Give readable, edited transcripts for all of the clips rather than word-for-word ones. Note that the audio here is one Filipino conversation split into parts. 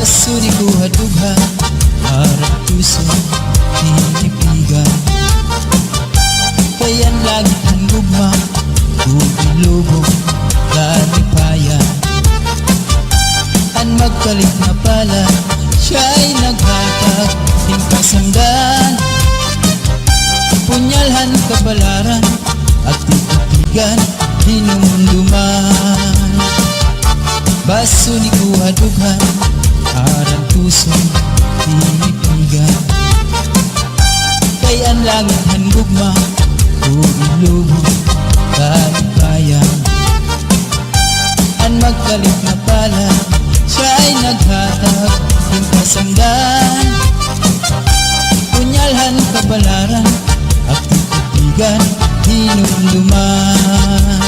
Baso di ko hadughan, harap puso tinipigan. Kayan lagi ang gugma, bubulubog kalipayan. Ang magkalit na pala, siya'y naghatag ting kasamdan. Punyalhan kabalaran at titigan dinumduman. Baso ni ko hadughan, harang puso tinipigan. Kay ang langit han gugma, bubulubog kalipayan. Ang magkalit na pala, siya'y naghatag ng kasamdan. Punyalhan kabalaran at titigan dinumduman.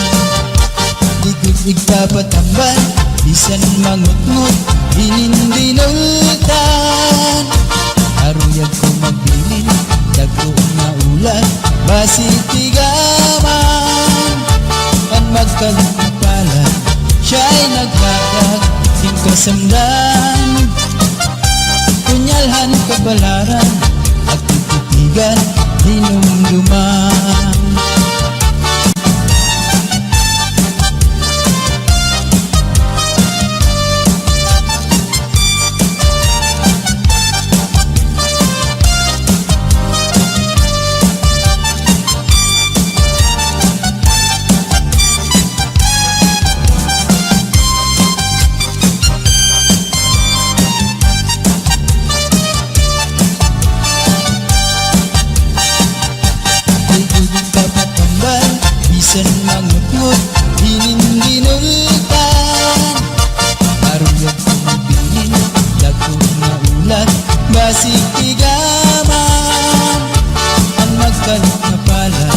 Likod igpapatambal, bisan mangutngot dinindinultan. Aruyag ko magbilin, dagko na ulan, basitigaman. Ang magkalit na pala, siya'y naghatag ng kasamdan. Punyalhan kabalaran at titigan dinumduman. Bisan mangutngot dinindinultan. Aruyag ko magbilin, dagko na ulan, basitigaman. Ang magkalit na pala,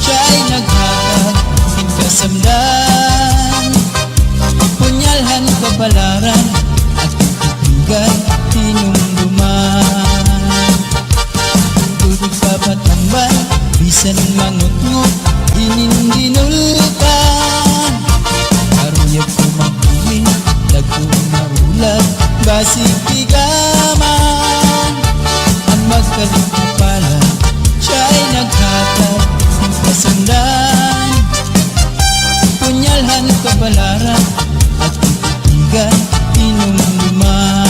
siya'y naghatag ng kasamdan. Punyalhan kabalaran at titigan dinumduman. Tubig papatambal, bisan mangutngot dinindinultan. Aruyag ko magbilin, dagko na ulan, basitigaman. Ang magkalit na pala, siya'y naghatag ng kasamdan. Punyalhan kabalaran at titigan dinumduman.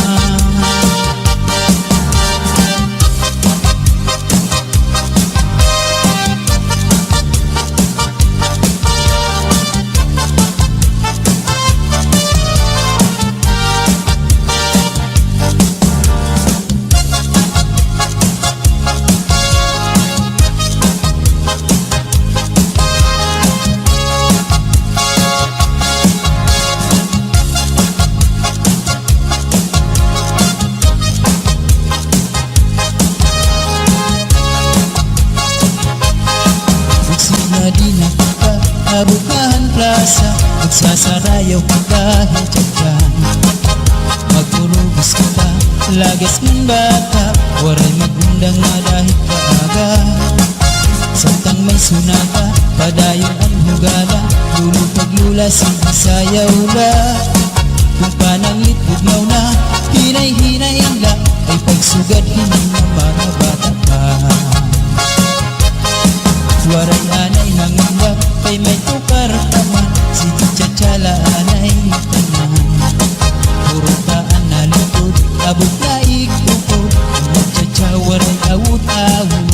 Di na kita abukahan plaza, magsasarayaw ka dahil dyan. Magpurubos kita, lagas ng bata, waray magundang na dahil kaaga. Samtang may sunata, padayon ang hugala, lulo paglula sayaw la. Kung pananglit bugnaw na, hinay-hinay la, ay pagsugad hindi na mga bata pa. Waray anay nanganggap, kay may tukar taman, sige tsatsala anay tanan. Puro taan na likod, abot na ikukod, nagtsatsa waray awut-awut.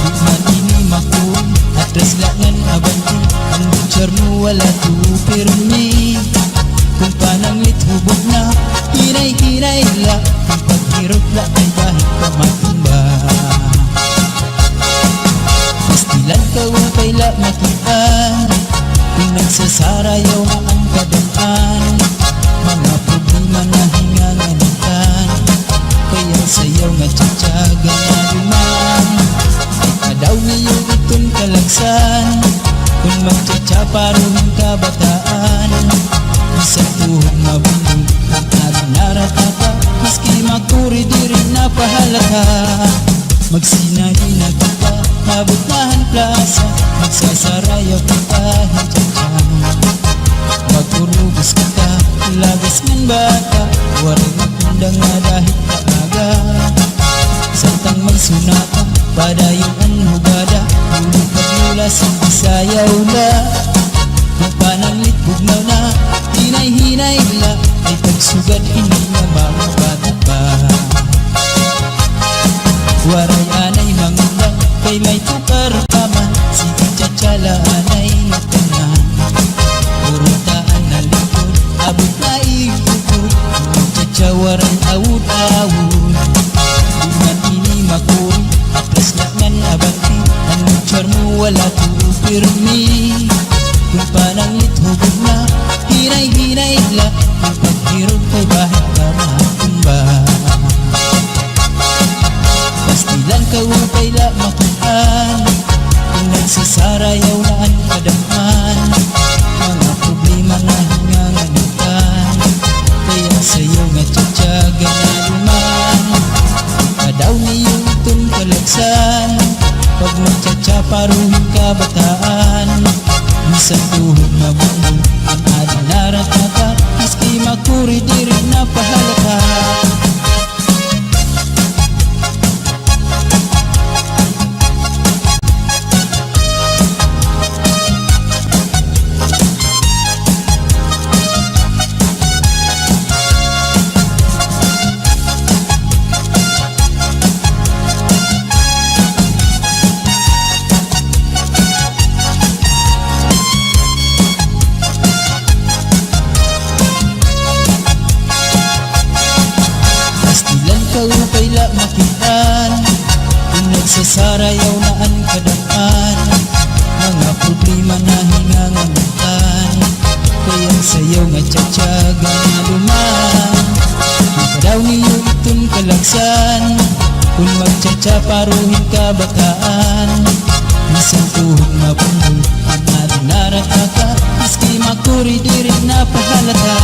Bukman ini makun, atras langan abanti, ang butcher mo wala tupirmi. Kung pananglit hubog na, hinay-hinay la, kung paghirot la ay kahit pamatumba. Pastilan ka upay la makitaan, kung nagsasarayaw na ang kadaan. Mga problema na hinganganitan, kaya sayaw nga tsatsaga na duman. Ikadaw niyo itong kalagsan, kung magtsatsaparoon kabataan. Isang tuhod mabundog, ang naratata, maski makuri di rin napahalata. Magsinahin na kita, mabutahan plaza, magsasarayaw kita hintyan. Magpurubos kita sugad hindi na mga bata pa. Waray anay mangulang kay may tukar pa man, sige tsatsala anay tanan. Purutaan na likod, abot na ikukod, tsatsawaran awud-awud. Di man ini makuri, atras na ngan abanti, ang mutsar mo wala tuupirmi. Kung panangit hubog na, hinay-hinay la, ang paghirog kay bahit ka matumba. Pastilan ka upay la makuhan, kung nagsasarayaw na ang kadamhan. Mga problema na hinganganitan, kaya sa'yo nga tsatsaga na luman. Kadaw niyo itong kalagsan, pag magtsatsaparuhin ka bataan. Minsan tuhod na bumbong, ang adinarat na ka, maski makuri di rin na pahalata. Upay la makitaan, kung nagsasarayaw na ang kadamhan. Mga problema na hinganganitan, kaya sayaw nga tsatsaga na luman. Kadaw niyo itong kalagsan, kung magtsatsaparuhin ka bataan. Minsan tuhog mabumbol, ang adinarat na ka, maski makuri di rin na pahalata.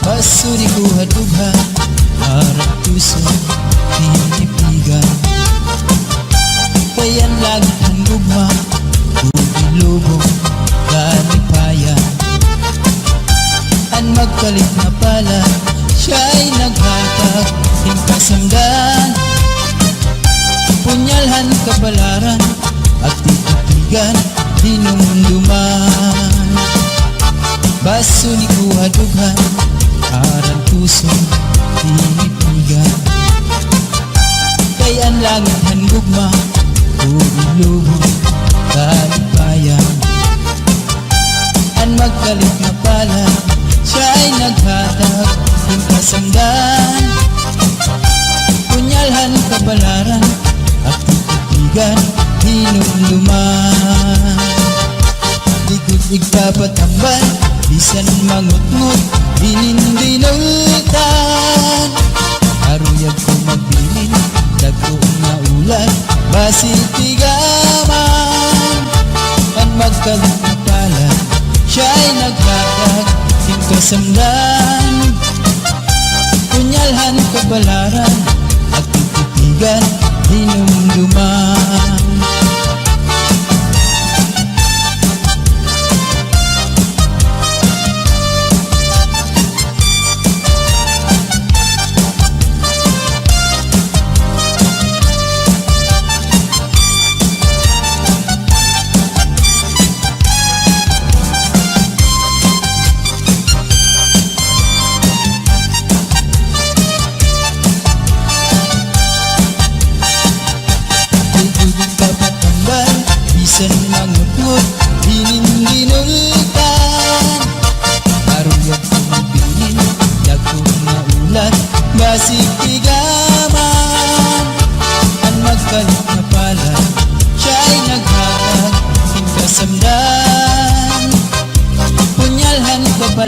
Basuri ko hadughan, harap puso, hinipigan. Payan lagi ang gugma, bubulubong, kalipayan. Ang magkalit na pala, siya'y naghatag, hingkasamdan. Punyalhan kabalaran, at titigan, dinumduman. Basuri ko hadughan, harang puso, hinipigan. Kay ang langit hanggugma, bubulubong, kalipayan. Ang magkalit na pala, siya'y naghatag, hingkasamdan. Punyalhan kabalaran, at titigan, hinumduman. Likod igpapatambal, bisan mangutngot, dinindinultan. Aruyag ko magbilin, dagko na ulan, basitigaman. Ang magkalit na pala, siya'y naghatag, hingkasamdan. Punyalhan kabalaran, at titigan, hinumduman.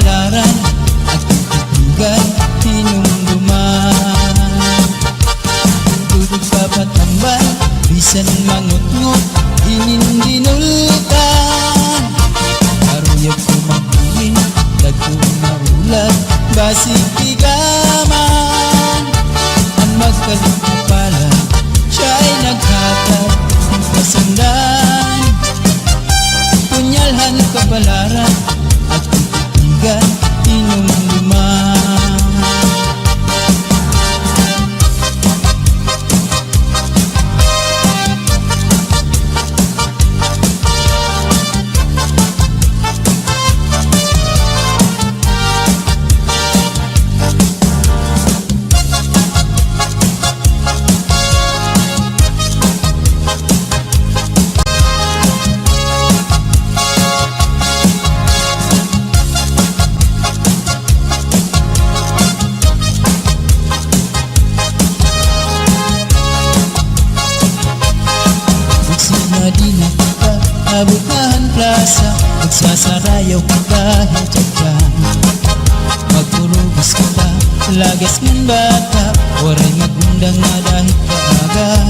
kapalaran at titigan tinumduman. Dudog papatambal, bisan mangut-ngut, inindinultan. Aruyag kumakuin, dagkong maulat, basig tigaman. Ang magkalingkapalan, siya'y naghatag ng pasandan. Punyalhan kapalaran at titigan tinumduman. Di na kita abutan plaza, magsasarayaw ka dahil tiyadyan. Magpurubos kita, lagas ng bata, waray magundang na dahil kaaga.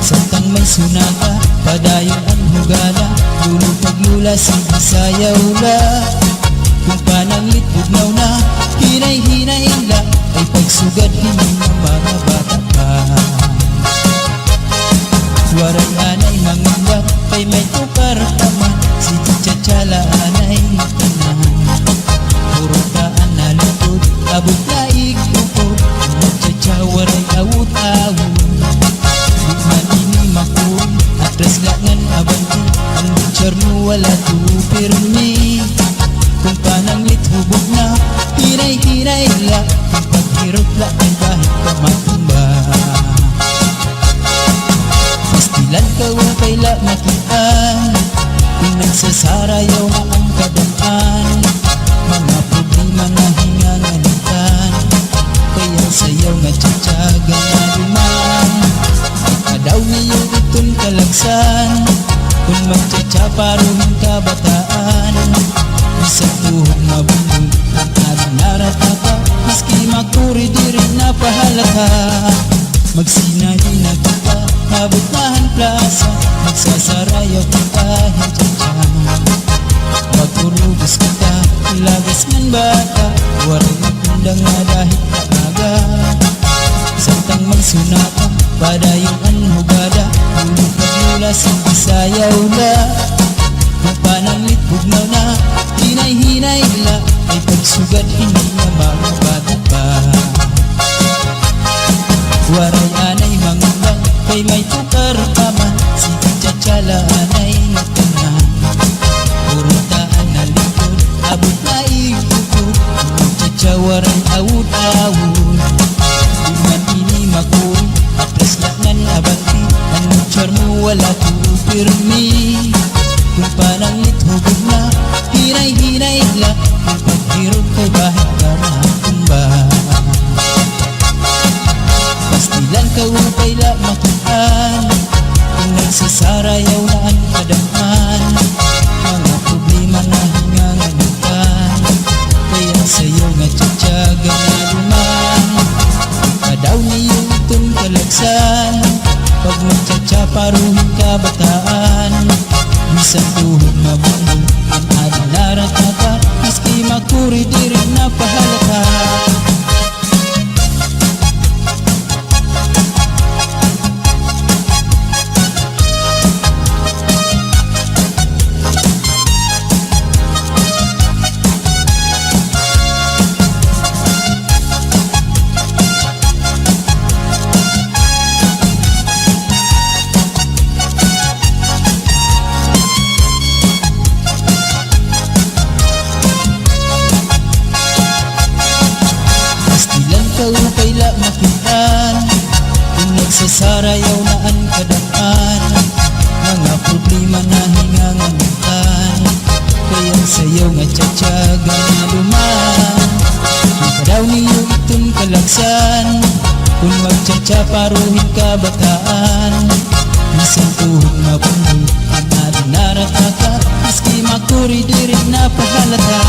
Samtang may sunata, padayon ang hugala, lulog paglula, sige sayaw la. Kung pananglit bugnaw na, hinay-hinay la, ay pagsugad hindi ng mga bata pa. Waray anay mangundak, kay may tukar taman, si Tiyachala anay tanan. Puro taan na lutod, abot na ikupod, Tiyachala waray awut-awut. Di man ini makul, atras langan abanti, ang butcher mo wala tupirmi. Kung pananglit hubog na, hinay-hinay la, kung paghirot la ay kahit kamatumba. Pastilan ka upay la makitaan, kung nagsasarayaw na ang kadaan. Mga problema na hingangalitan, kaya sayaw nga tiyatyaga na duman. Adaw niyo itong kalagsan, kung magtsatsaparohin ka bataan. Isang tuhog mabundog ang ating naratata, maski makuri di rin napahalata. Magsinahin na kita, abutahan plaza, magsasarayaw kita hintyan. Magpurubos kita, lagas ng bata, waray magundang na dahil kaaga. Samtang may sunata, padayon ang hugada, ulog paglula, sige sayaw la. Kung pananglit bugnaw na, hinay-hinay la, ay pagsugad hindi na mga bata pa. Waray anay mangundak, kay may tukar paman, si Tiyachala anay tanan. Puro taan na likod, abot na ikukod, Tiyachala waray awut-awut. Di man ini makul, atras laknan abanti, ang butcher mo wala tupirmi. Kung pananglit hubog na, hinay-hinay la, kung paghirot kay bahit ka matumba. Pastilan ka upay la makitaan, kung nagsasarayaw na ang kadaan. Mga problema na hingangalitan, kaya sayaw nga tiyatyaga na duman. Adaw niyo itong kalagsan, pag magtsatsaparuhin ka bataan. Isang tuhog mabundog ang ating naratata, maski makuri di rin napahalata. Upay la makitaan, kung nagsasarayaw na ang kadaan. Mga problema na hingangalitan, kaya sayaw nga tiyatyaga na duman. Daw niyo itong kalagsan, kung magtsatsaparuhin ka bataan. Isang tuhog mabundog ang ating naratata, maski makuri di rin napahalata.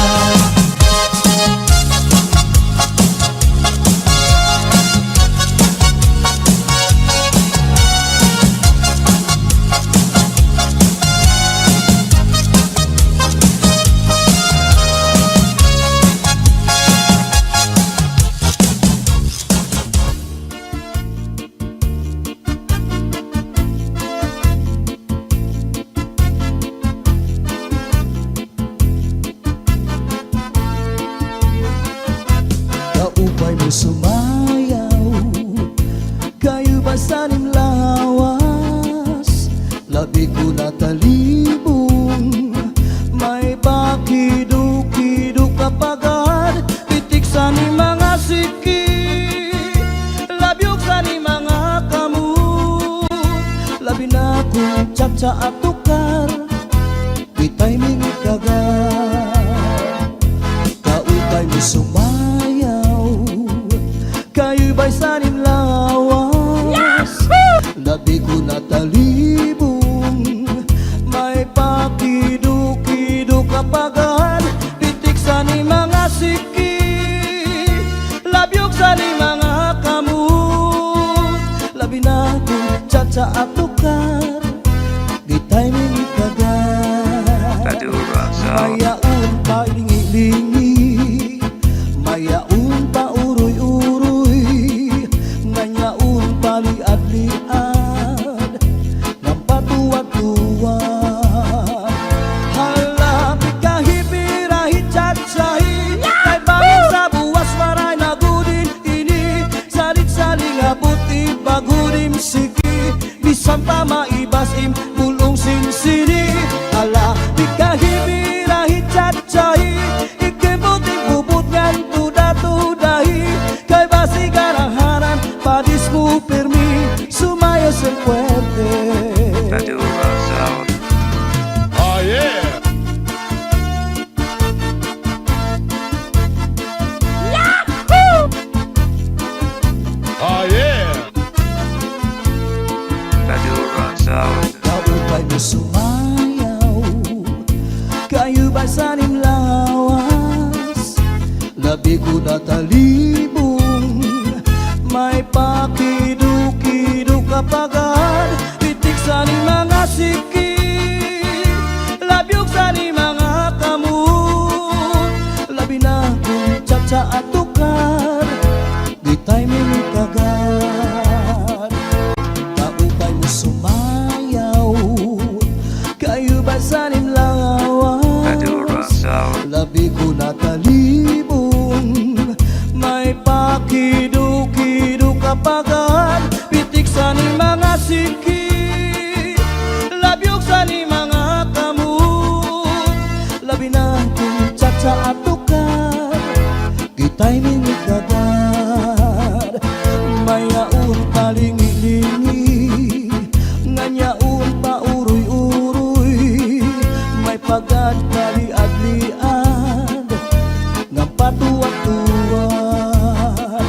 mo sumayaw, kayo ba sanim lawas, labi ko natalibong, may bakido-kido kapagad, pitik sa ni mga siki, labyog sa ni mga kamu, labi na kong tsa-tsa at tukar, bitay mingi kagat, kautay mo sumayaw, kayo ba'y sanim lawas, labi ko natalibong, may pakido-kido kapagad, pitik sa ni mga siki, labyog sa ni mga kamu, labi na kong tsa-tsa at tukar, bitay mingi kagat, mayaon pa lingi-lingi, mayaon pa uroy-uroy, ngayaon pa liad-liad, ng patuwad-tuwad. Halapit ka hipirahi tsa-tsahi, kay bangin sa buwas maray na gudin ini, salit-saling abuti bagurim siki, bisan pa maibasim pulong sinsini. Halapit ka hipirahi tsa-tsahi, ikibuting bubut ngan tuda-tudahi, kay basi garahanan padis mo permi, sumayos ang puwerte. Oh yeah! Oh yeah! Kaupay mo sumayaw, kayo ba sanim lawas, labi ko natalibong, may pakido-kido kapagad, pitik sa ni mga siki, labyog sa ni mga kamu, labi na kong tsa-tsa at tukar, bitay mingi kagat, kaupay mo sumayaw, kayo ba sanim lawas, labi ko natalibong, may pakido-kido kapagad, pitik sa ni mga siki, labyog sa ni mga kamu, labi na kong tsa-tsa at tukar, kita'y mingi kagat, mayaon pa lingi-lingi, ngayaon pa uroy-uroy, may pagad kaliad-liad, ng patuwad-tuwad.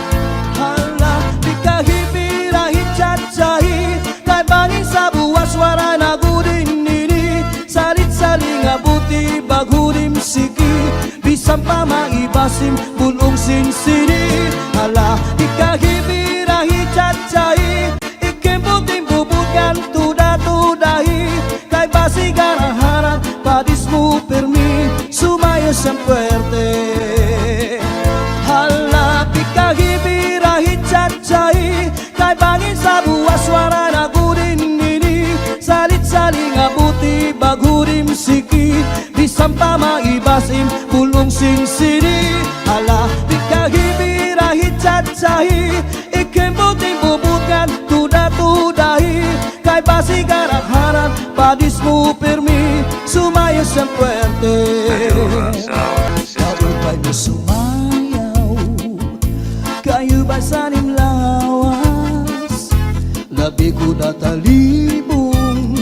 Hala, di ka hipirahi tsa-tsahi, kay bangin sa buwas wara na gudin nini, salit-saling abuti bagurim siki, bisan pa maibasim pulong sinsini. Hala, di ka hipirahi tsa-tsahi, ikibuting bubugan tuda-tudahi, kay basi garahanan padis mo permi, sumayos ang puwerte. Halapit ka hipirahi tsa-tsahi, kay bangin sa buwas wara na gudin nini, salit-saling abuti bagurim siki, bisan pa maibasim pulong sinsini. Halapit ka hipirahi tsa-tsahi, ikibuting bubugan tuda-tudahi, kay basi garahanan padis mo permi, sumayos ang puwerte. Kaupay mo sumayaw, kayo ba sanim lawas, labi ko natalibong,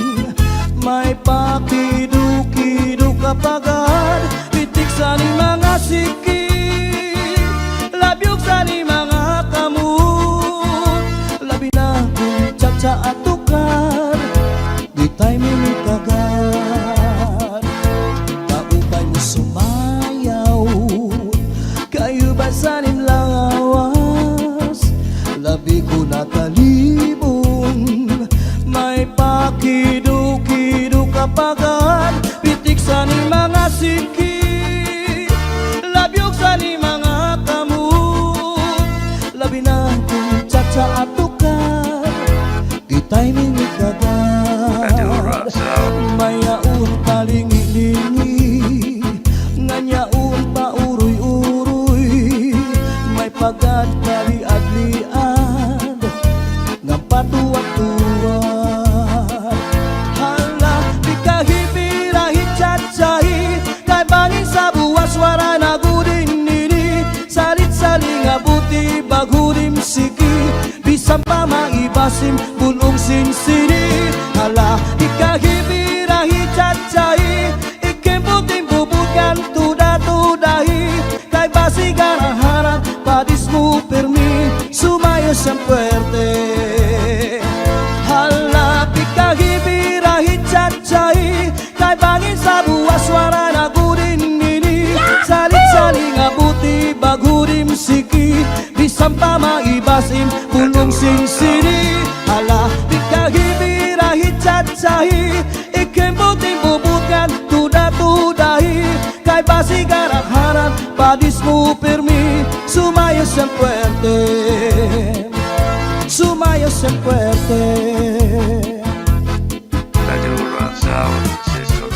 may pakido-kido kapagad, pitik sa ni mga siki, labyog sa ni mga kamu, labi na kong tsa-tsa at tukar, bitay mingi kagat, kaupay mo sumayaw, kayo ba sanim lawas, labi ko natalibong, may pakido-kido kapagad, pitik sa ni mga siki, labyog sa ni mga kamu, labi na kong tsa-tsa at tukar, kita'y mingi kagat, mayaon pa lingi-lingi, nganyaon pa uroy-uroy, may pagad ka maibasim bulong sinsini. Hala ikahibirahi cacai ikembuting bubukan tuda-tudahi. Kay basigan ang harap padismu permi sumayo siyang puwerte. Hala ikahibirahi cacai kay bangin sa buwas wara na gudin nini. Salit-saling abuti bagurim siki bisampa maibasim bulong sinsini. Hala ikahibirahi cacai ikembuting bubukan tuda-tudahi. Kay basigan ang harap padismu permi sumayo siyang puwerte. Sumayo siyang puwerte. Madura Sound System.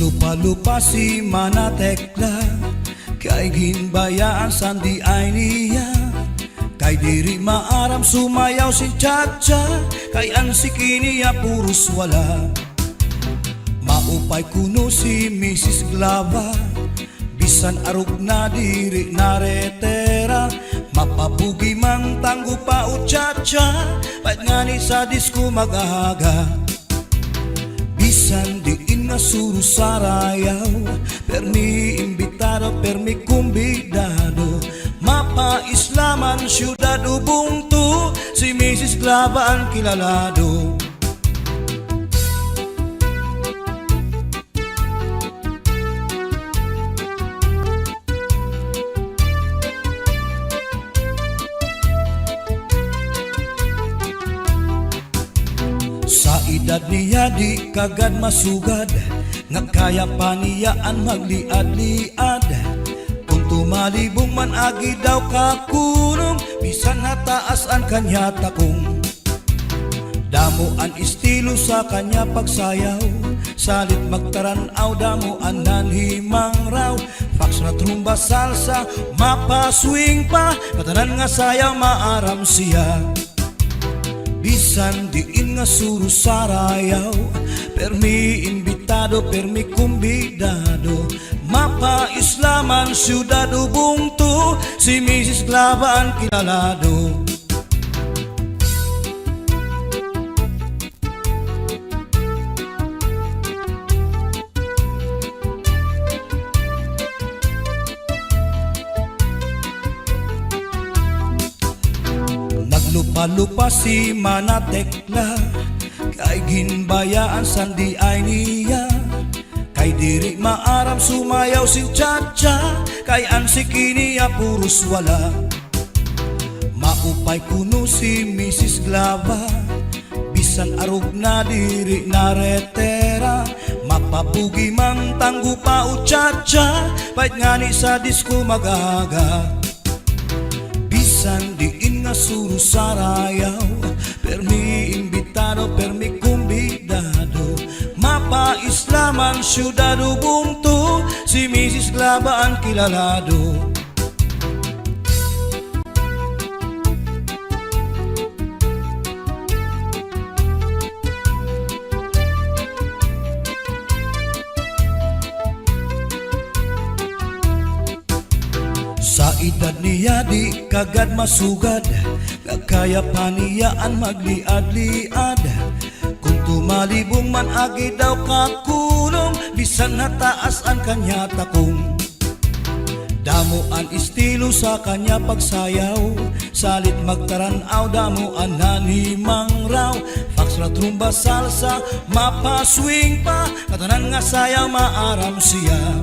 Lupa-lupa si Manatekla kay ginbayaan sandi ay niya. Kay diri maaram sumayaw si Chacha kay ang sikiniya puros wala. Maupay kuno si Mrs. Glava bisan arug na diri naretera. Mapapugi mang tanggo pa o Chacha pait ngani sa disko mag-aga. Bisan diin nga suru sarayaw permi imbitado permi kumbidado. Mapa Islaman syudad ubungtu si Mrs. Glava ang kilalado. Sa edad niya di kagad masugad nga kaya pa niyaan magliad-liad. Kung tumalibong man agi daw kakunong bisan nataas ang kanya takong. Damo ang estilo sa kanya pagsayaw salit magtaranaw damo ang nanhimang raw. Fax na trumba salsa mapaswing pa katanan nga sayaw maaram siya. Bisan diin nga suru sarayaw permi imbitado permi kumbidado. Mapa Islaman syudad ubungtu si Mrs. Glava ang kilalado. Lupa-lupa si Manatekla kay ginbayaan sandi ay niya. Kay diri maaram sumayaw si Chacha kay ang sikiniya puros wala. Maupay kuno si Mrs. Glava bisan arug na diri naretera. Mapapugi mang tanggo pa o Chacha pait ngani sa disko mag-aga. Bisan diin nga suru sarayaw permi imbitado permi kumbidado. Mapa Islaman syudad ubungtu si Mrs. Glava ang kilalado. Sa edad niya di kagad masugad nga kaya pa niyaan magliad-liad. Kung tumalibong man agi daw kakulong bisan nataas ang kanya takong. Damo ang estilo sa kanya pagsayaw salit magtaranaw damo ang nanhimang raw. Fax na trumba salsa mapaswing pa katanan nga sayaw maaram siya.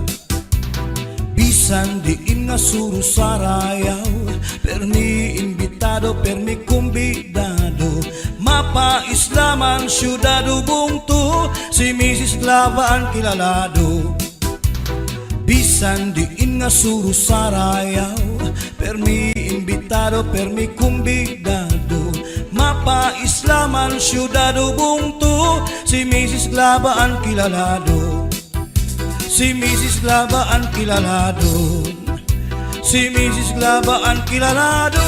Bisan diin nga suru sarayaw permi imbitado permi kumbidado. Mapa Islaman syudad ubungtu si Mrs. Glava ang kilalado. Bisan diin nga suru sarayaw permi imbitado permi kumbidado. Mapa-Islaman, syudad Ubuntu, si Mrs. Glaba ang kilalado. Si Mrs. Glaba ang kilalado. Si Mrs. Glaba ang kilalado.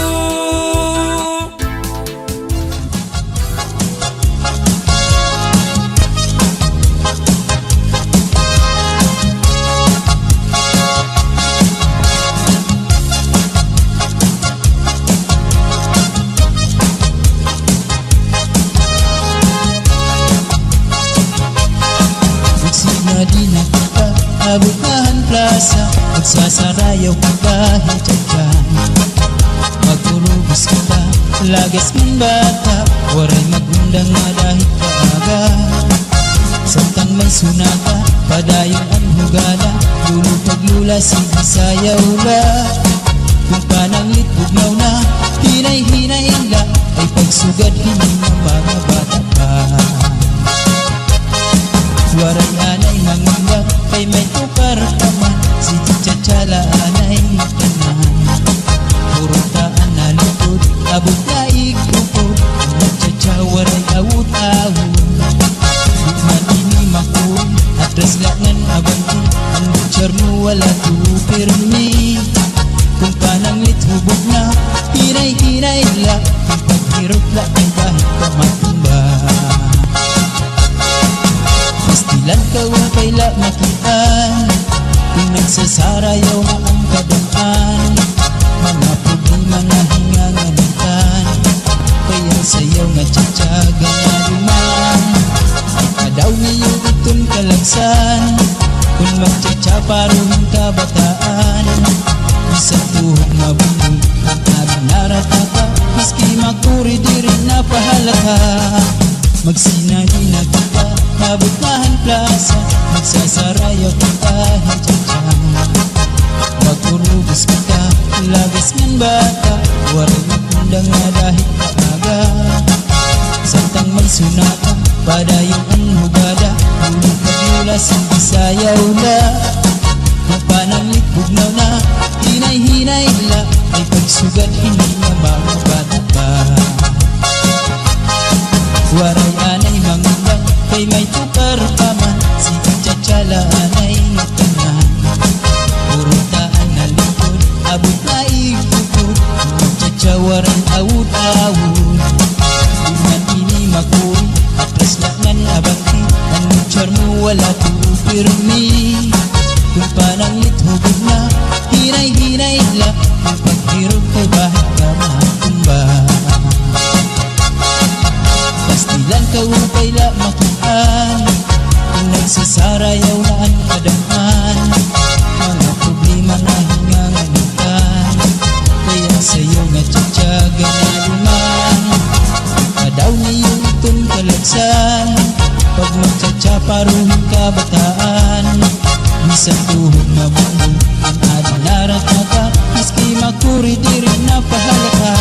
Magsinadina kita, abukahan plaza, magsasarayaw ka kahit dyan. Magtulubos kita, lagas ng bata, waray magundang na dahil kaaga. Samtang may sunata, padayong ang hugala, lulupag-lula, sige sayaw la. Kung pananglit bugnaw na, hinay-hinay la, ay pagsugad hindi ng mga bata pa. Waray anay mangunggap, kay may tukar taman, si Chachala anay tanan. Purutaan na lupod, abot na ikupod, Chacha waray awut-awut. Bukman ini makul, atras langan abanti, ang butcher mo wala tupirmi. Kung pananglit hubog na, hinay-hinay la, kung paghirot la ay kahit pamatumba. Pastilan ka wapay la makitaan, kung nagsasarayaw na ang kadaan. Mga problema na hinganganitan, kaya sayaw nga tsatsaga na duman. Ikadaw niyo itong kalagsan, kung magtsatsaparohin ka bataan. Isang tuhog mabulol, ang naginarata ka, miski makuri di rin napahalata. Magsinadina kita, mabutahan plaza, magsasarayaw ka kahit dyan. Magtulubos kita, lagas ng bata, waray magundang na dahil kaaga. Samtang may sunata, padayong ang hugada, hulog pag-lula, hindi sayaw la. Kung pananglit bugnaw na, hinay-hinay la, ay pagsugad hindi na mga bata pa. Waray anay mangunggap, kay may tukar paman, si Chachala anay tanan. Purutaan na lupod, abot na ikupod, Chacha waray awut-awut. Iman ini makuri, atras langan abanti, ang butcher mo wala tupirmi. Kung pananglit hubog na, hinay-hinay la, kung paghirog kay bahit ka matumba. Pastilan ka upay la makitaan, kung nagsasarayaw na ang kadaan. Mga problema na hinganganitan, kaya sa'yo nga tsatsaga na duman. Ikadaw niyo itong kalagsan, pag magtsatsaparohin ka bataan. Isang tuhog na bulol, ang adinarat na ka, miski makuri di rin napahalata.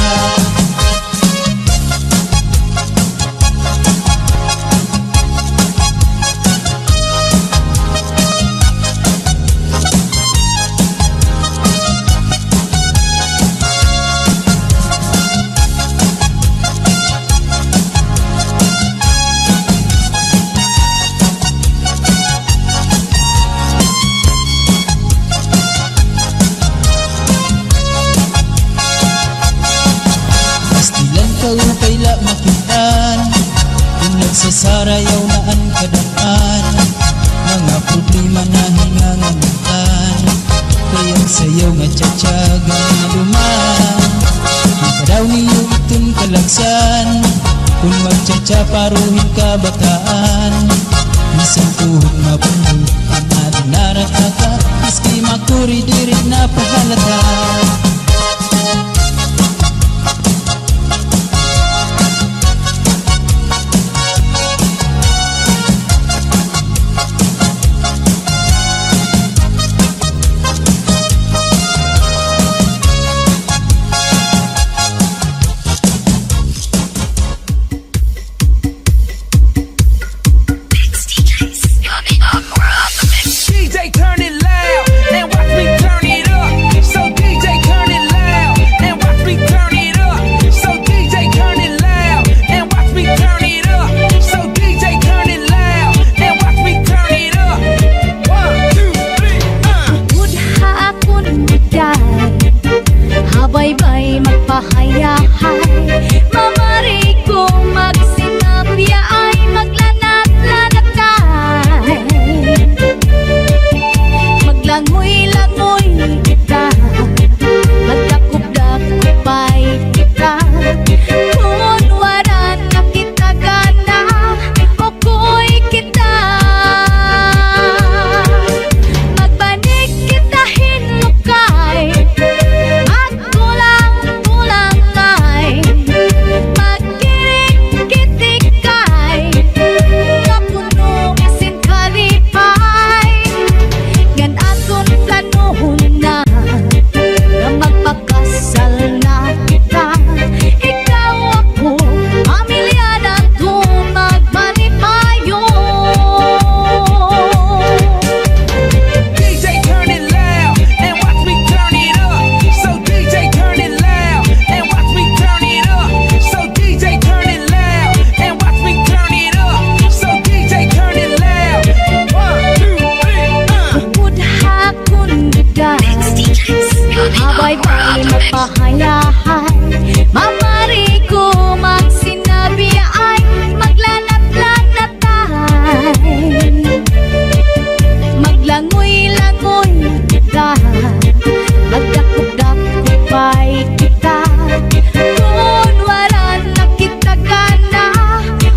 Upay la makitaan, kung nagsasarayaw na ang kadaan. Mga problema na hinganganitan, kaya sayaw nga tsatsaga na duman. Ikadaw niyo itong kalagsan, kung magtsatsaparohin ka bataan. Isang tuhog mabulol, ang adinarat na ka, miski makuri di rin napahalata. DJ turn it loud and watch me turn it up. So DJ turn Sabay-bay magpahayahay, mamari ko magsinabi ay maglanat-lanatay. Maglangoy-langoy kita, magdakop-dakopay kita. Kung wala na kita gana,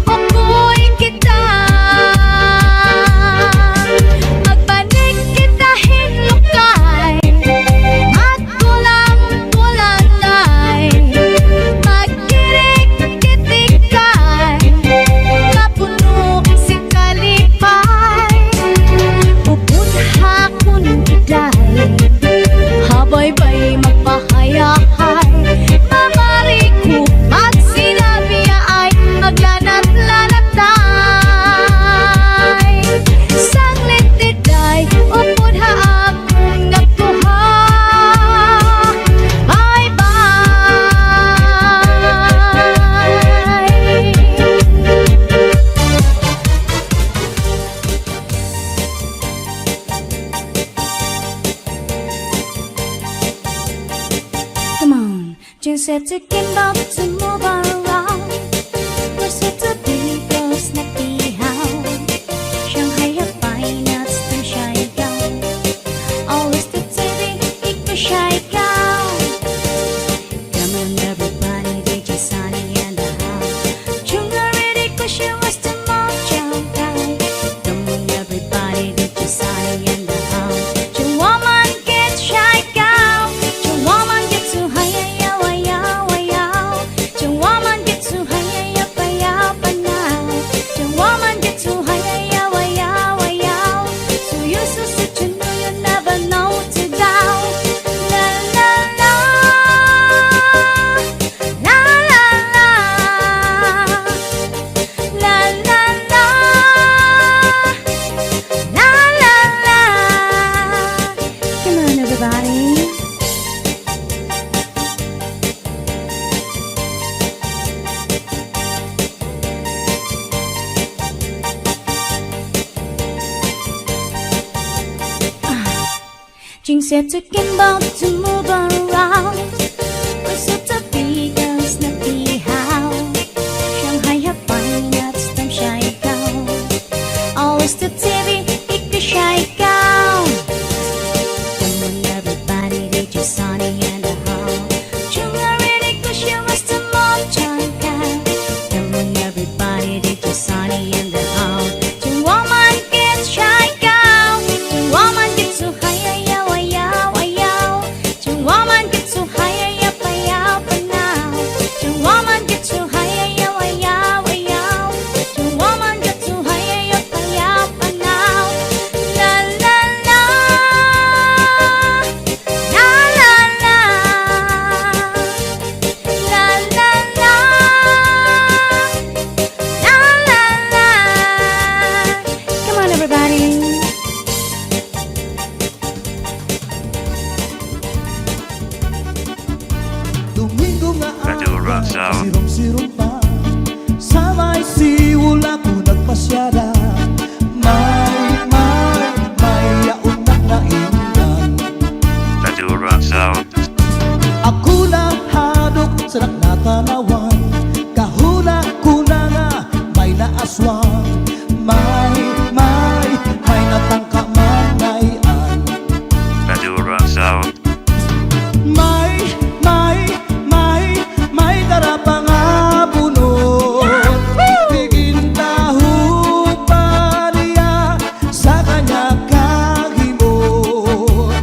okoy kita. Magbanig kita hinlukay, magkulang-kulanay, magkirik-kitikay, mapuno si kalipay. Pupunhakon kiday, habay-bay magpahayahay, mamari ko magsinabi ay maglanat-lanatay. Sanglit diday, upod ha akong nagtuha. Come on, just set to get up to move around. We're set to be close, not be how. Shanghai have fine nuts to shy down. Always the TV, ik to shy down. Come on, everybody, DJ Sunny and the house. Chunga ready, cause she was the mojo guy. Come on, everybody, DJ Sunny and the house. Chung woman get shy down. Chung woman get too high, yeah, yeah, yeah. Chung woman get too high, yeah, yeah, now. Chung woman get too high, yeah, yeah, yeah. So you so sit, you know you never know to down. La la la, la la la, la la la, la la la. Come on, everybody. Jing said to Kimbo to move around. We're set to be girls, not be how. Shanghai have fine nuts, them shy down. Always the TV, ik the shy down. Come on, everybody, they just Sunny and the house. Chunga ready, cause she was the mojo guy. Come on, everybody, they just Sunny and the house. Chung woman gets shy down. Chung woman gets too high, yeah, yeah, yeah. Chung woman gets too high, yeah, yeah, now. Chung woman gets too high, yeah, yeah, yeah. Chung woman gets too high, yeah, yeah, now. La la la, la la la, la la la, la la la. Come on, everybody. Domingo nga Madura aga, Sound. sirong-sirong pa. Sabay siwula ko nagpasyada. May yaon na ingan. Madura Sound. Ako lang hadok sa nakatanawan. Kahuna ko na nga may naaswang. May natangkamanayan. Madura Sound. May darapang abunod. Bigin tahu pa niya sa kanya kahimod.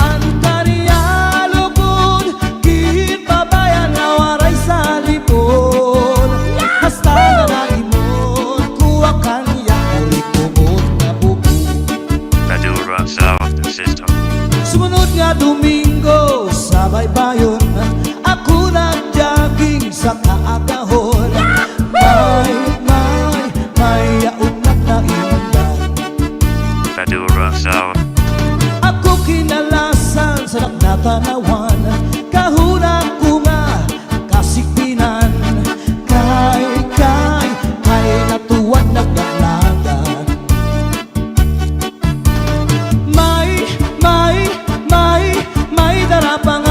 Ang kaniya lugod, kinpabayan na waray sa lipod. Hasta na naimod, kuha kanya ulikumod na buko. Madura Sound System. Sumunod nga Domingo, sabay bayon, ako nag-jogging sa kaagahon. May yaon na ingan. Madura Sound. Ako kinalasan sa nakatanawan. Kahuna ko nga kasikpinan. Kay natuwan nagdalagan. May darapang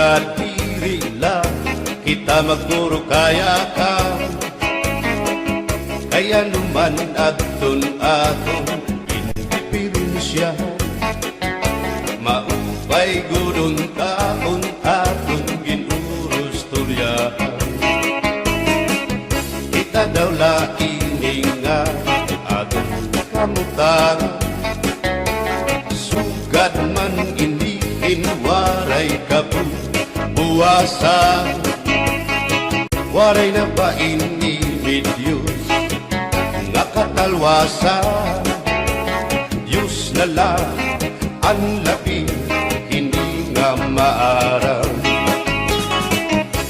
nga diri lang kita magpuro kaya ka. Kaya naman aton indiferensya, maupay gudon taon aton ginurus tulyahan. Kita daw laing nga aton kamutangan, sugad man inihin waray kabuwasan. Waray na ba Diyos nga katalwasan? Diyos na lang ang labing hindi nga maaram.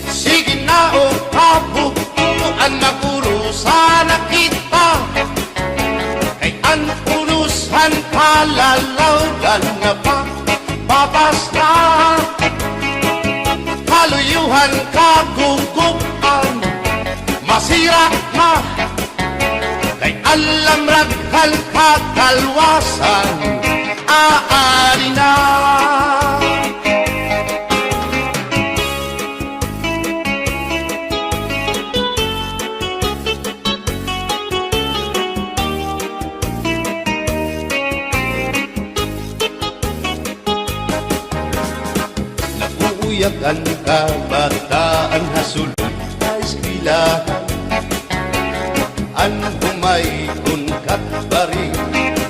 Sige na o kabukuan magurusan na kita, kay ang unusan palalawgan nga pa babasta. Kaluyuhan kagugupan masira na, kay alam raghal kakalwasan aari na. Nakuuyak ang kabataan hasulod sa eskwelahan, ang humay kunkat bari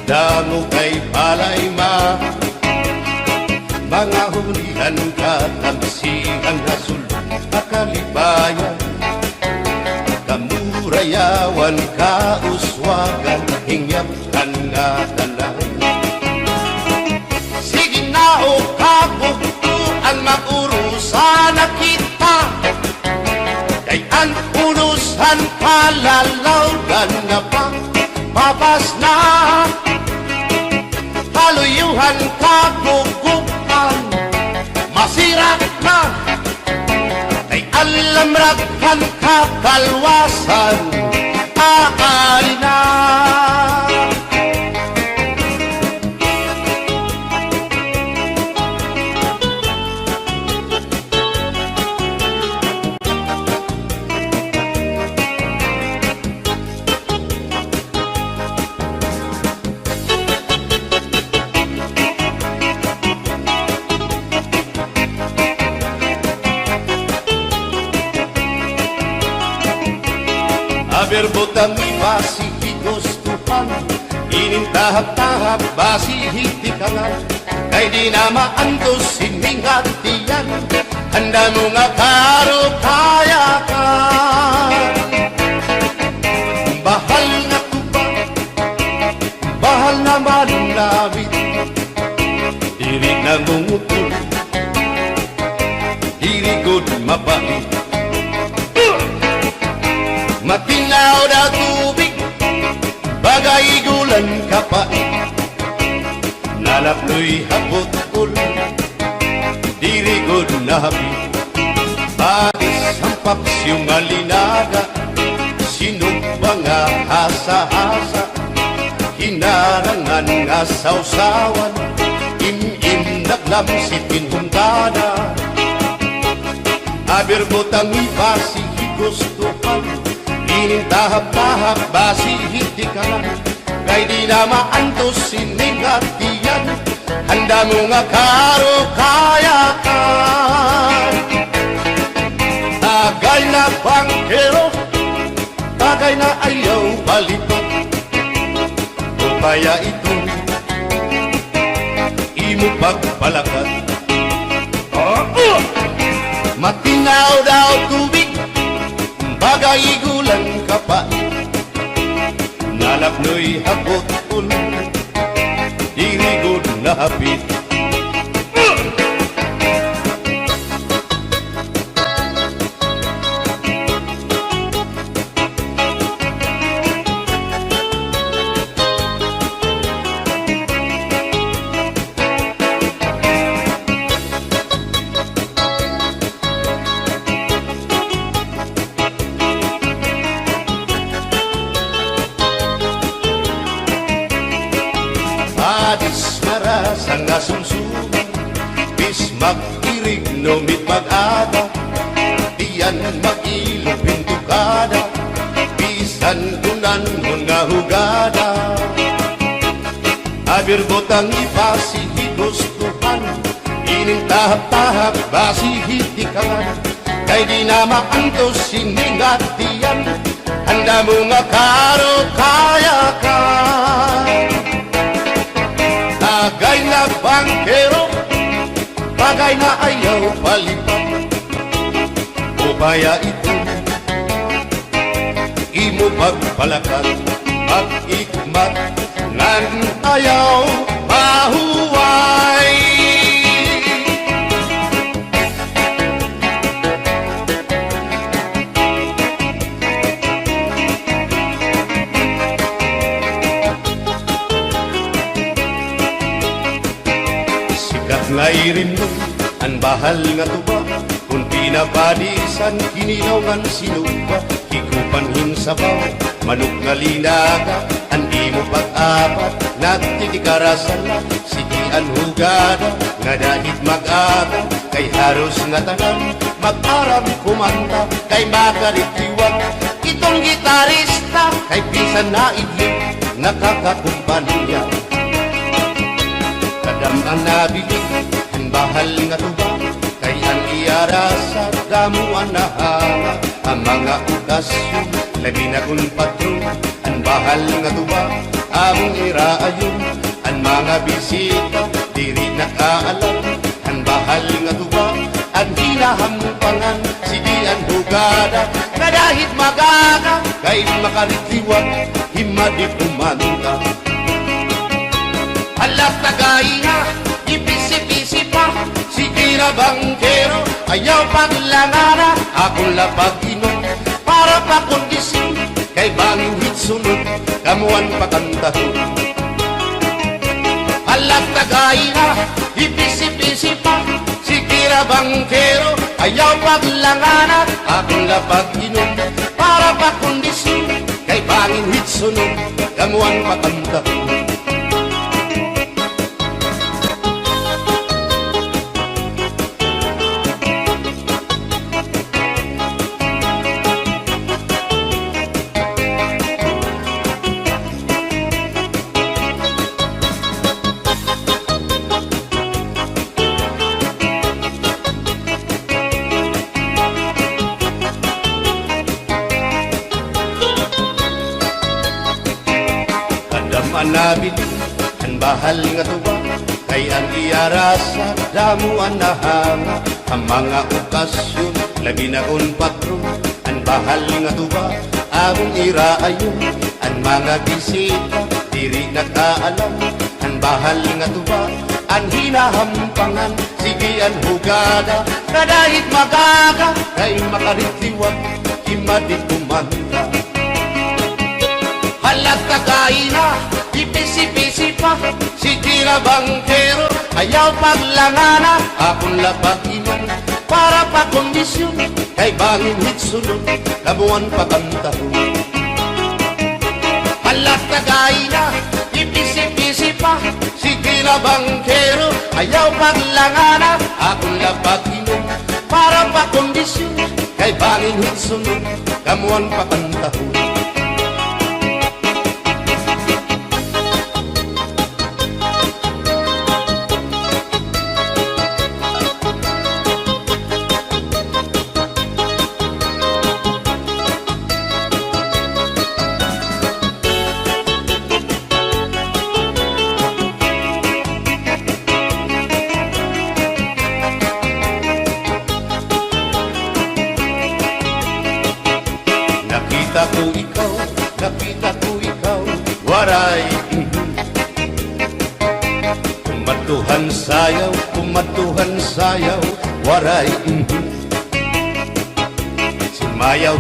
damo kay palay ma. Mga hulihan katamsihan hasulod akalibayan, kamurayawan kauswagan hingyapkan nga tanan. Sige na o kabukuan maurusan na kita, kay ang unusan palalawgan nga pa babas na. Haluyuhan kagugupan masira na, kay alam raghal kakalwasan aari na. Berbotang basi higustuhan, inintahap-tahap basi hitikangan, kay di na maantos siningatiyan, handa mo nga karo kaya ka. Bahal na tuba, bahal na malulawit, diri na mungutol, diri good mabait. Matinaw na tubig, bagay gulan kapait, nalaploy hapot-ul, dirigod na hapit. Bagis ang paksyong alinaga, sinugba nga hasa-hasa, hinarangan nga sausawan, im-im naglamsitin hundana. Aberbotang ibasi higustuhan, inintahap-tahap basi hitikalan, kay di na maantos siningatiyan, handa mo nga karo kaya ka. Tagay na bangkero, tagay na ayaw balitot, o kaya ito imo pagpalakat. Matinaw daw tubig, bagay gulan kapait, nalapnoy hapot-ul, dirigod na hapit. Adis maras ang asumsuman, bis mag-irig no mit mag mag-ilog pintukada, bisan kunan nga hugada. Abir botang ipasihi gustuhan, ining tahap-tahap basihitikan. Kay di na maantos siningatian, handa mo nga karo kaya ka. Tagay na bangkero, bagay na ayaw palipat. Upaya ito, imo pagpalakat, pag-ikmat, ngan ayaw mahuway. Sikat nga irin mo, ang bahal nga tuba, kung pinapadisan, kinilaw ngan sinuba, higupanhin sa baw, manok nga linaga, andi mo pag-apat, nagtitikarasan na, sigian hugada, nga dahit mag-aga, kay haros nga tanan, mag-aram kumanta, kay makaritiwan, itong gitarista, kay pisan na idlip, nakakakumpanya. Kadam ang nabili, ang bahal nga tuba, kay ang iarasa, damuan na hanga, ang mga okasyon, labi na kung patron, ang bahal nga tuba, ang iraayon, ang mga bisita, diri nakaalam, ang bahal nga tuba, ang hinahampangan, sige ang hugada, na dahit magaga, kay makaritiwan, himadi umanta. Alas tagay na, ipisi-pisi pa, sige na bangkero, ayaw paglangana, akong lapag-inom, para pa kondisyon, kay bangin hitsunod, kamuan pakantahon. Alas tagay na, ipisi-pisi pa, sige na bangkero, ayaw paglangana, akong lapag-inom, para pa kondisyon, kay bangin hitsunod, kamuan pakantahon. Manabili, ang bahal nga tuba, kay ang iarasa, damuan na hanga, ang mga okasyon, labi na kung patron, ang bahal nga tuba, ang iraayon, ang mga bisita, diri nakaalam, ang bahal nga tuba, ang hinahampangan, sige ang hugada, na dahit magaga, kay makaritiwan, himadi kumanta. Halat tagay na, ipisi-pisi pa, sige na bangkero, ayaw paglangana, akong lapag-inom, para pa kondisyon, kay bangin hitsunod, kamuan pakantahon. Halat tagay na, ipisi-pisi pa, sige na bangkero, ayaw paglangana, akong lapag-inom, para pa kondisyon, kay bangin hitsunod, kamuan pakantahon. Nakita ko ikaw, waray. Kumatuhan sayaw, waray. Sumayaw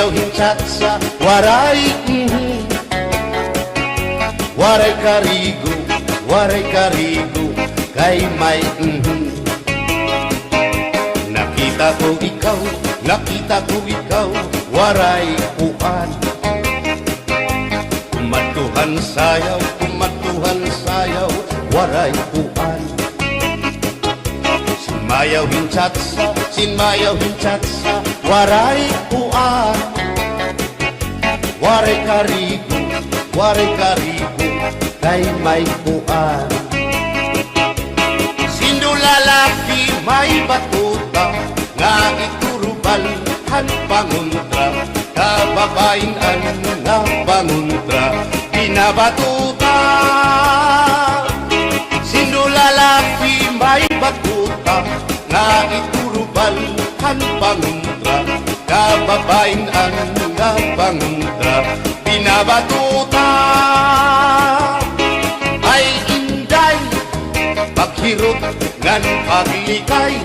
hinchatsa, waray. Waray karigo, kay may. Nakita ko ikaw, waray uan. Kumatuhan sayaw, waray uan. Mayaw hinchatsa, sin mayaw hinchatsa, waray uan. Waray karigo, kay may uan. Sino lalaki may batuta, nga iturubal han panguntra, kababayan nga panguntra, pinabatuta. Sino lalaki may batuta, nga iturubal han panguntra, kababayan nga panguntra, pinabatuta. Ay inday, paghirot ngan paglikay,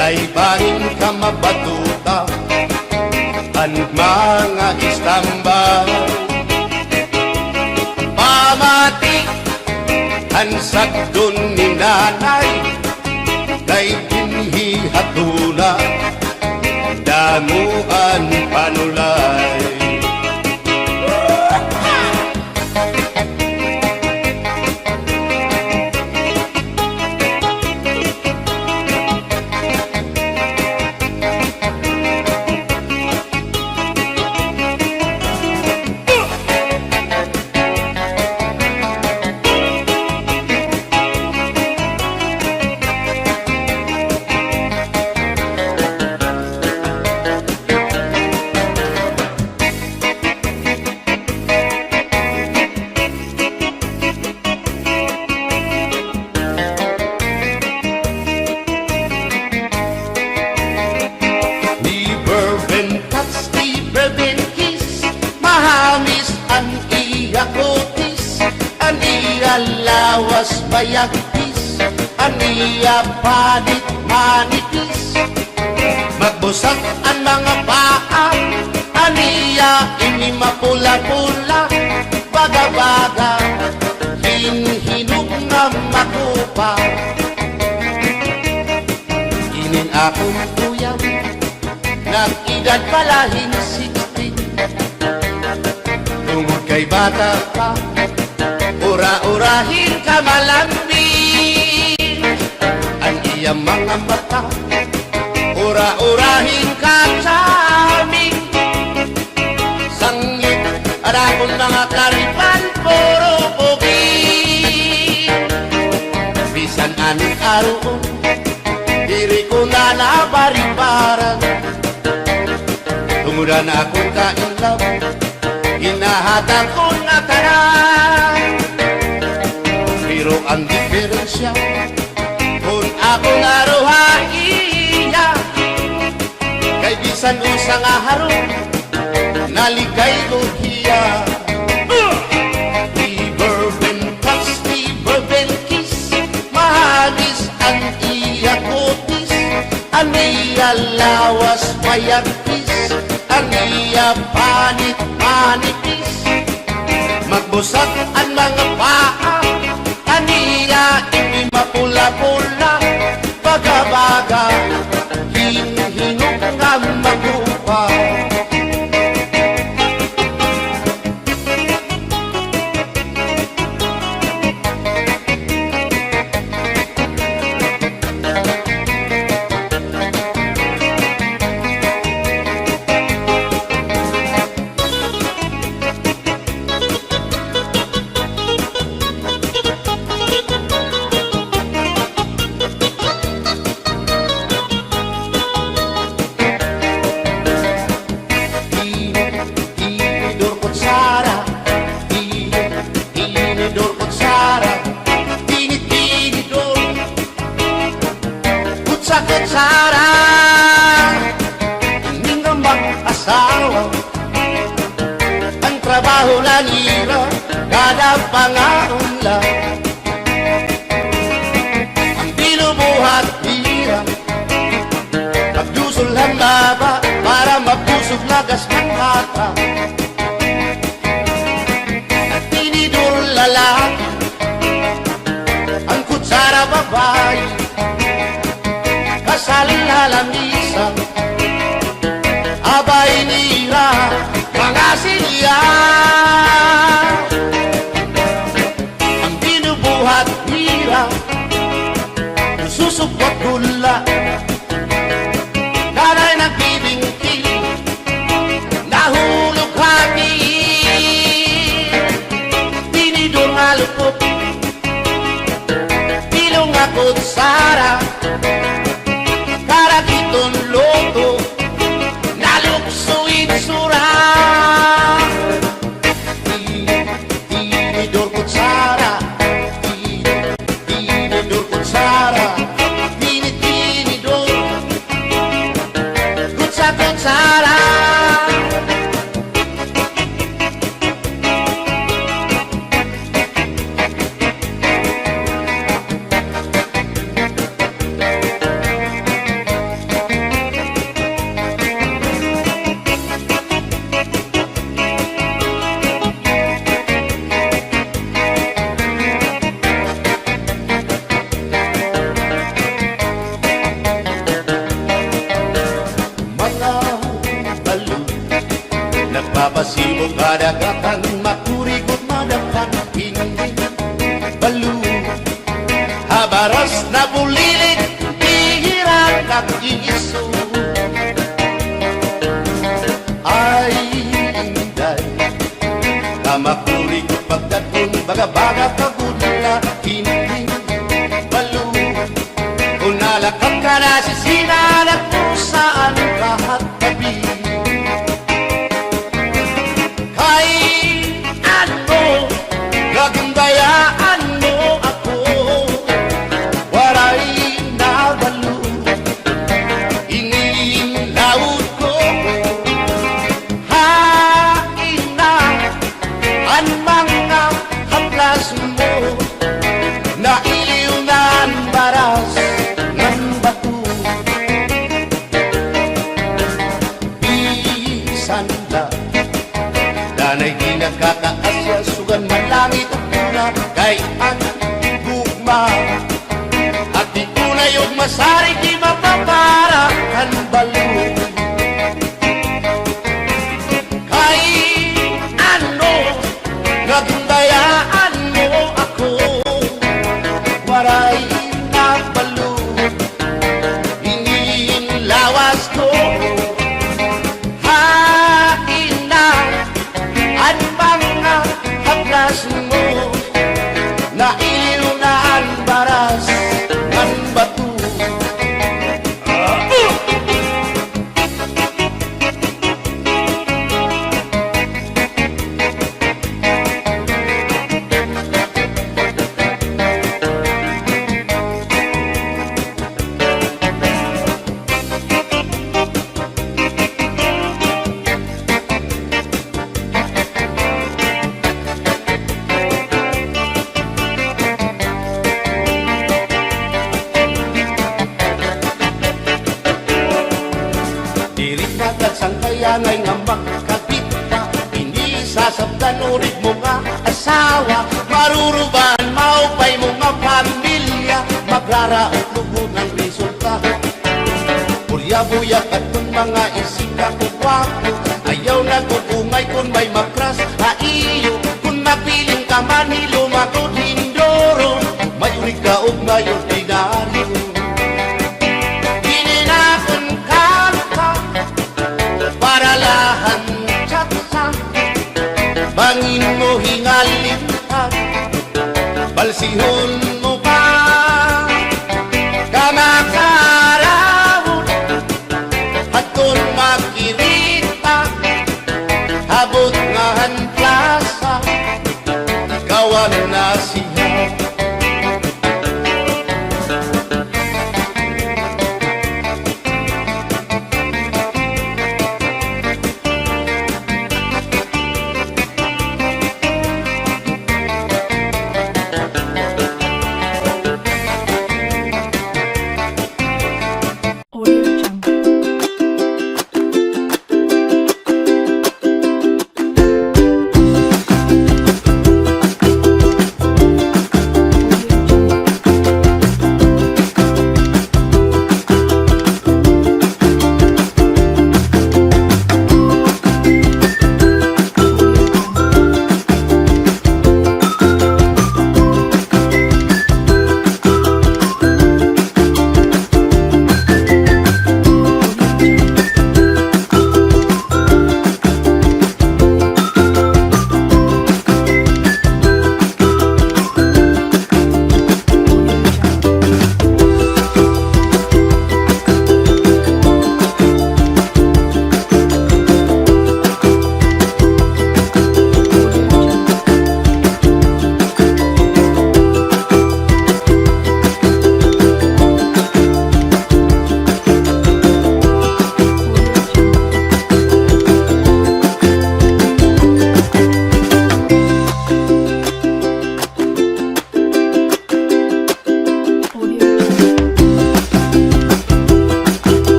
kay bahin ka mabatuta, ang mga istambay. Pamati, ang sagdon ni nanay, kay kinhihatuna, damuan panulay. Lawas bayagpis, aniya panit manipis, magbusag ang mga paa, aniya ini mapula-pula, baga-baga, hinhinug na makupa. Inin akong tuyang, nag-edad palahin 16, tungod kay bata pa, ura-urahin ka malambing, ang iyang mga mata, ura-urahin ka saming, sangit at akong mga karipan, puro pugi. Bisan anong araw, diri ko na nabaribaran, tumudan akong kainlaw, hinahatag ko na tanan. Pero ang diferensya, kung ako naruhaiya, kay bisan usang aharong, naligay ko hiya. Never been touched, never been kissed, mahagis ang iya kutis, ang iya lawas mayagpis, ang iya panit manipis, magbusag ang mga paa, aniya ini mapula-pula, baga-baga, hinhinug nga magupa. Kutsara, hindi nga mag-asawa, ang trabaho na nila, kada pangaunla, ang binubuhat nila, magdusol ang laba, para mabusog lagas ng bata, at tinidor lalaki, ang kutsara babae, kasaling halamisan, abay nila, mga silya. Ang binubuhat nila, susupot gula, kutsara Karagiton loto Naluksuin sura Tinidor kutsara Tinidor kutsara Tinidor kutsara Nagpapasibog kadagatan, makurikot madapan, hindi balo. Habaras na bulilit, hihirap at iiso. Ay, inday, kamakurikot pagdatun, baga-baga pagudla, hindi balo. Kung nalakap ka na si sinalak mo saan kahat tabi. Gagandayaan mo ako, waray nabalo, inilaot ko, hain na ang mga haplas mo, nailiw na ang baras ng bato. Bisan lang, danay di nagkakaasya, sugan man langit ang tula, kay ang gugma. At di ko na yung masarig, di mapapara ang balo. Kay ano, nagundayaan mo ako, waray na balo, inilawas ko. Mo na iliw na ang baras ng bato. At sang kaya ngay nga magkapit ka, hindi sasabdan ulit mo nga asawa, maruruban maupay mo nga pamilya, magraraot lugod ng resulta. Bulya-buyak at kung mga isika ko wapo, ayaw na kukungay kung may makras haiyo, kung mapiling ka man hilumako dindoro, may unig ka o may ordinaryo. Bangin mo hingalintan, balsihon mo pa, kamakarawon, at kung makirita, habot nga han plasa, kawan na siya.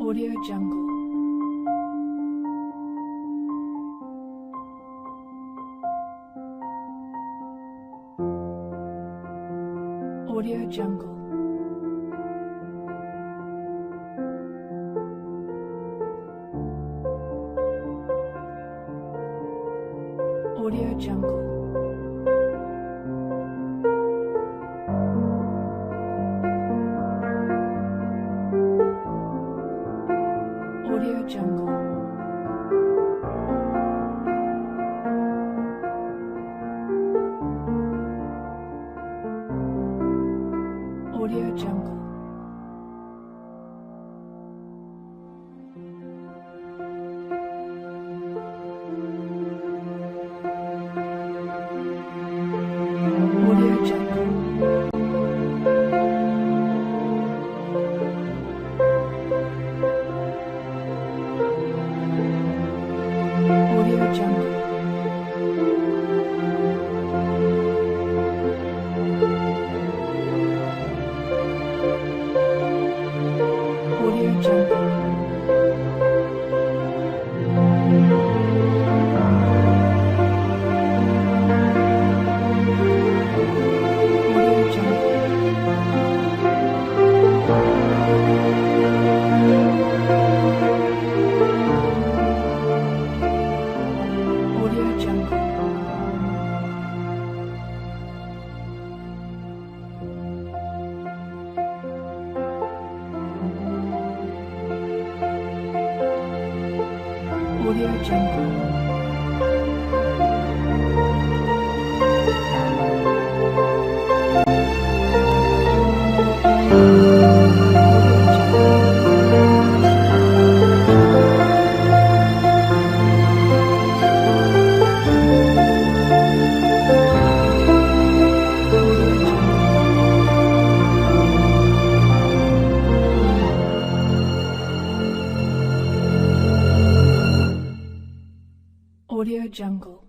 Audio Jungle. Audio Jungle. Audio Jungle. Audio Jungle. Audio Jungle. Audio Jungle. Audio Jungle.